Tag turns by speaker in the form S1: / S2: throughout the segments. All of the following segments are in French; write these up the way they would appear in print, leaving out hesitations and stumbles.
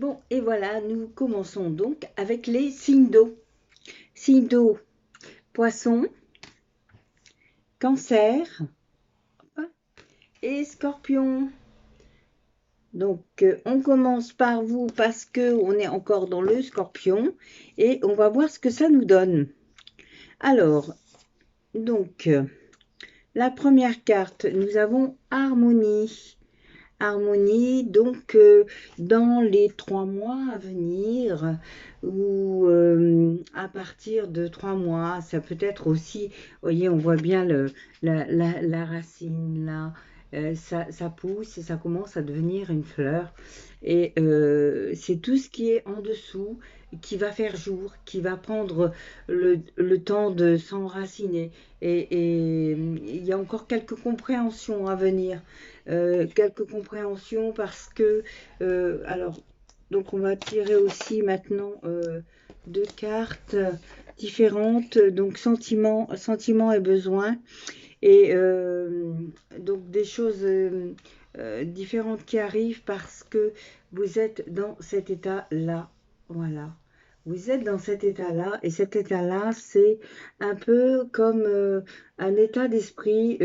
S1: Bon, et voilà, nous commençons donc avec les signes d'eau. Signes d'eau, poisson, cancer et scorpion. Donc, on commence par vous parce que on est encore dans le scorpion et on va voir ce que ça nous donne. Alors, donc, la première carte, nous avons harmonie. Harmonie, donc dans les 3 mois à venir, ou à partir de 3 mois, ça peut être aussi, vous voyez, on voit bien la racine là, ça pousse et ça commence à devenir une fleur. Et c'est tout ce qui est en dessous qui va faire jour, qui va prendre le temps de s'enraciner. Et il y a encore quelques compréhensions à venir. Quelques compréhensions parce que alors donc on va tirer aussi maintenant 2 cartes différentes, donc sentiment et besoin, et donc des choses différentes qui arrivent parce que vous êtes dans cet état là, voilà. Vous êtes dans cet état-là, et cet état-là, c'est un peu comme un état d'esprit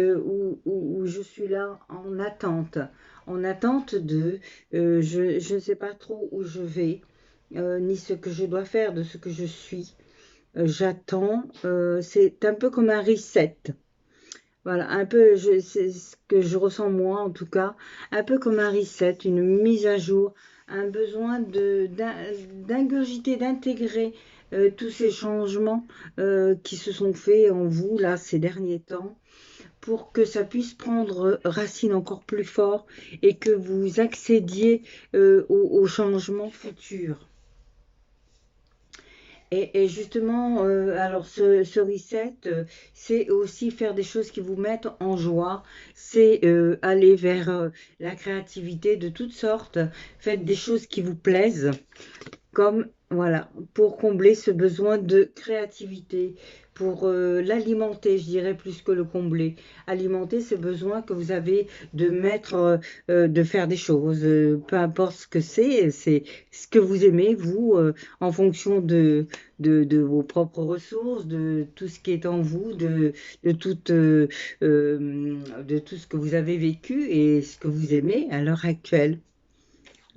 S1: où je suis là en attente de, je ne sais pas trop où je vais, ni ce que je dois faire de ce que je suis. J'attends, c'est un peu comme un reset. Voilà, un peu, c'est ce que je ressens moi en tout cas, un peu comme un reset, une mise à jour, un besoin d'ingurgiter, d'intégrer tous ces changements qui se sont faits en vous là ces derniers temps pour que ça puisse prendre racine encore plus fort et que vous accédiez aux changements futurs. Et justement, alors ce reset, c'est aussi faire des choses qui vous mettent en joie, c'est aller vers la créativité de toutes sortes, faites des choses qui vous plaisent, comme voilà, pour combler ce besoin de créativité, pour l'alimenter, je dirais plus que le combler, alimenter ce besoin que vous avez de mettre, de faire des choses, peu importe ce que c'est ce que vous aimez, vous, en fonction de vos propres ressources, de tout ce qui est en vous, de, toute, de tout ce que vous avez vécu et ce que vous aimez à l'heure actuelle.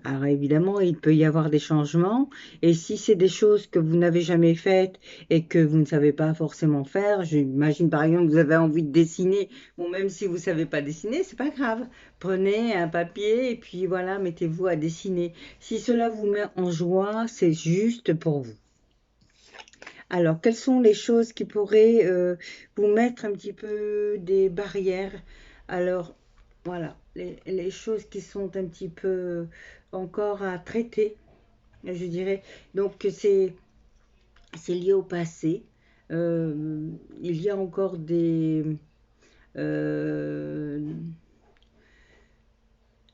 S1: Alors évidemment, il peut y avoir des changements, et si c'est des choses que vous n'avez jamais faites et que vous ne savez pas forcément faire, j'imagine par exemple que vous avez envie de dessiner, bon même si vous ne savez pas dessiner, c'est pas grave. Prenez un papier et puis voilà, mettez-vous à dessiner. Si cela vous met en joie, c'est juste pour vous. Alors, quelles sont les choses qui pourraient vous mettre un petit peu des barrières? Alors, voilà, les choses qui sont un petit peu encore à traiter, je dirais. Donc, c'est lié au passé. Il y a encore euh,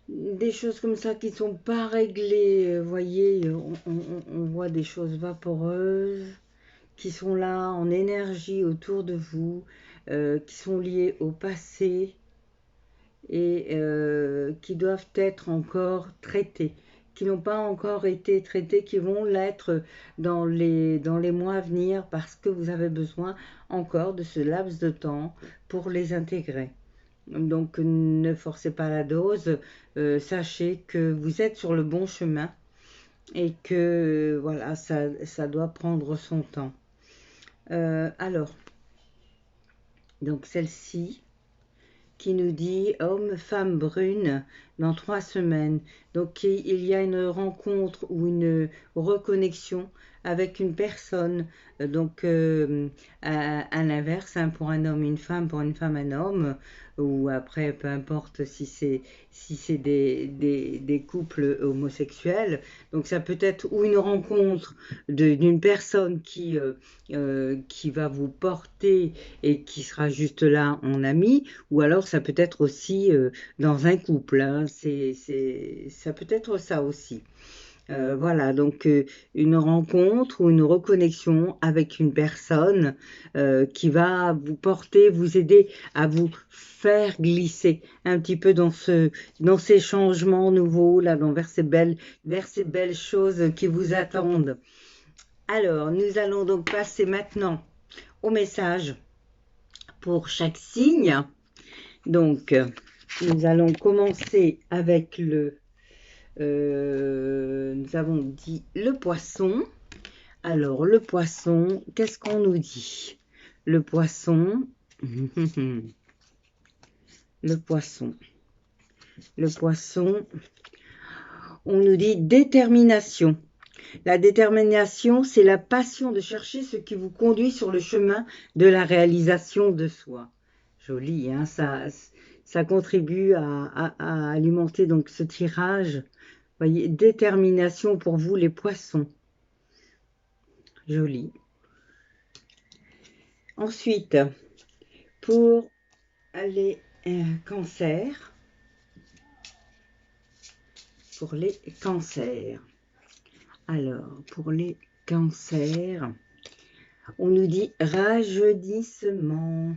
S1: des choses comme ça qui ne sont pas réglées. Vous voyez, on voit des choses vaporeuses qui sont là en énergie autour de vous, qui sont liées au passé et qui doivent être encore traitées, qui n'ont pas encore été traitées, qui vont l'être dans les mois à venir parce que vous avez besoin encore de ce laps de temps pour les intégrer. Donc ne forcez pas la dose, sachez que vous êtes sur le bon chemin et que voilà, ça doit prendre son temps. Alors, donc celle-ci qui nous dit homme, femme brune dans 3 semaines. Donc il y a une rencontre ou une reconnexion avec une personne. Donc à l'inverse, hein, pour un homme, une femme, pour une femme, un homme. Ou après, peu importe si c'est des couples homosexuels. Donc ça peut être ou une rencontre d'une personne qui va vous porter et qui sera juste là en ami, ou alors ça peut être aussi dans un couple, hein, ça peut être ça aussi. Voilà, donc une rencontre ou une reconnexion avec une personne qui va vous porter, vous aider à vous faire glisser un petit peu dans ces changements nouveaux, là, vers ces belles choses qui vous attendent. Alors, nous allons donc passer maintenant au message pour chaque signe. Donc, nous allons commencer avec nous avons dit le poisson. Alors, le poisson, qu'est-ce qu'on nous dit? Le poisson, le poisson, le poisson, on nous dit détermination. La détermination, c'est la passion de chercher ce qui vous conduit sur le chemin de la réalisation de soi. Joli, hein, ça contribue à alimenter donc ce tirage. Voyez, détermination pour vous les poissons. Joli. Ensuite, pour les cancers, pour les cancers. Alors, pour les cancers, on nous dit rajeunissement.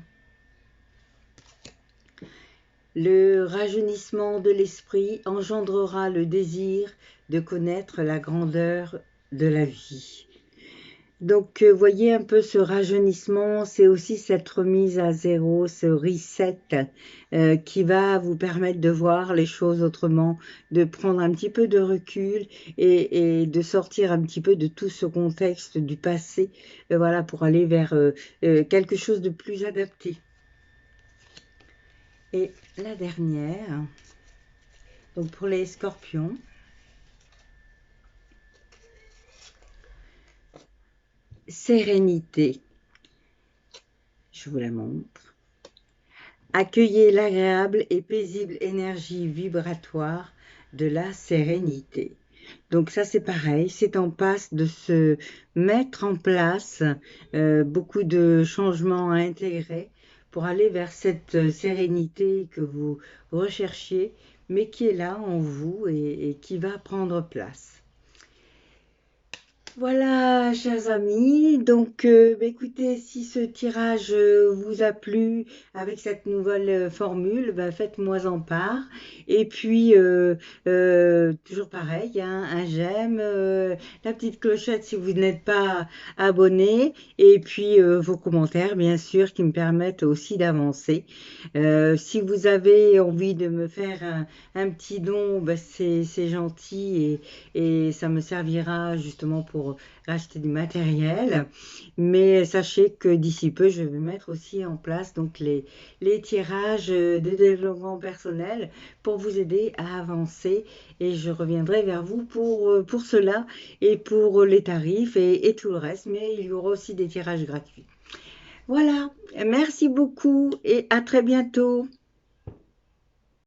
S1: Le rajeunissement de l'esprit engendrera le désir de connaître la grandeur de la vie. Donc, voyez un peu ce rajeunissement, c'est aussi cette remise à zéro, ce reset qui va vous permettre de voir les choses autrement, de prendre un petit peu de recul et de sortir un petit peu de tout ce contexte du passé, voilà, pour aller vers quelque chose de plus adapté. Et la dernière, donc pour les scorpions, sérénité. Je vous la montre. Accueillez l'agréable et paisible énergie vibratoire de la sérénité. Donc ça c'est pareil, c'est en passe de se mettre en place beaucoup de changements à intégrer pour aller vers cette sérénité que vous recherchiez, mais qui est là en vous et qui va prendre place. Voilà, chers amis, donc écoutez, si ce tirage vous a plu avec cette nouvelle formule, faites-moi en part. Et puis, toujours pareil, hein, un j'aime, la petite clochette si vous n'êtes pas abonné, et puis vos commentaires, bien sûr, qui me permettent aussi d'avancer. Si vous avez envie de me faire un petit don, c'est gentil et ça me servira justement pour acheter du matériel. Mais sachez que d'ici peu, je vais mettre aussi en place donc les tirages de développement personnel pour vous aider à avancer et je reviendrai vers vous pour cela et pour les tarifs et tout le reste. Mais il y aura aussi des tirages gratuits. Voilà, merci beaucoup et à très bientôt.